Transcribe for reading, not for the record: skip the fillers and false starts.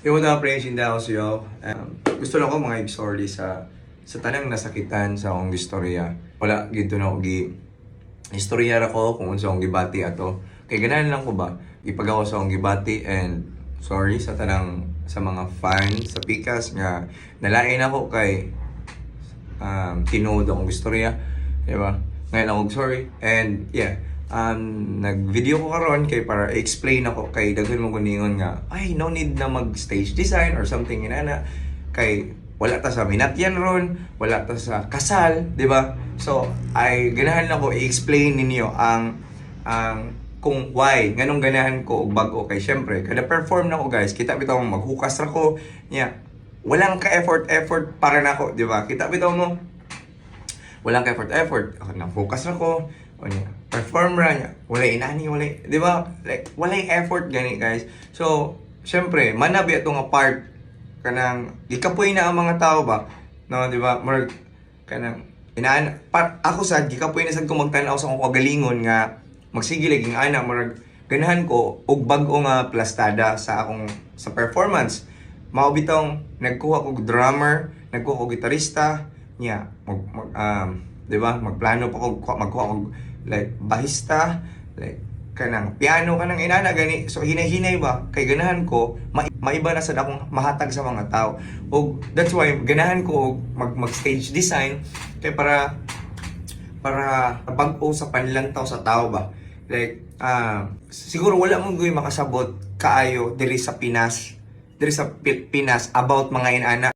Yung mga friends, hindi ako siyo. Gusto lang ko mga story sa tanang nasakitan sa akong istorya. Wala, ginto na ako istorya ra ko kung unsa akong gibati ato. Kay ganahan lang ko ba, ipag ako sa akong gibati and sorry sa tanang sa mga fans sa Pikas nga nalain ako kay tinuod akong istorya. Diba? Ngayon ako sorry. And yeah, nag-video ko karon kay para explain ako kay daghan mo guningon nga ay no need na mag-stage design or something inana kay wala ta sa minatyan ron, wala ta sa kasal, di ba? So, ay ganahan lang ko i-explain ninyo ang kung why nganong ganahan ko og bag-o kay syempre kada perform na ko guys, kita bitaw maghukas ra ko nya walang ka effort para nako, di ba? Kita bitaw mo walang ka effort na focus ra ko o niya perform ra niya wala inani wala, di ba? Like wala effort gani guys. So syempre manabi ato nga part kanang gikapoy na ang mga tao ba, no, di ba? More kanang ako sad gikapoy na sad ko magtan-aw sa akong kagalingon nga magsige laging ana murag ganahan ko og bag-o nga plastada sa akong sa performance. Mao bitong nagkuha ko drummer, nagkuha ko gitarista niya di ba? Magplano pa ko magkuha ko like bahista, like kanang piano kanang inana gani. So hinay-hinay ba kay ganahan ko maiba na sad akong mahatag sa mga tao. Og that's why ganahan ko mag stage design kay para bag-o sa panlantaw sa tao ba. Like siguro wala mong makasabot kaayo diri sa Pinas about mga inana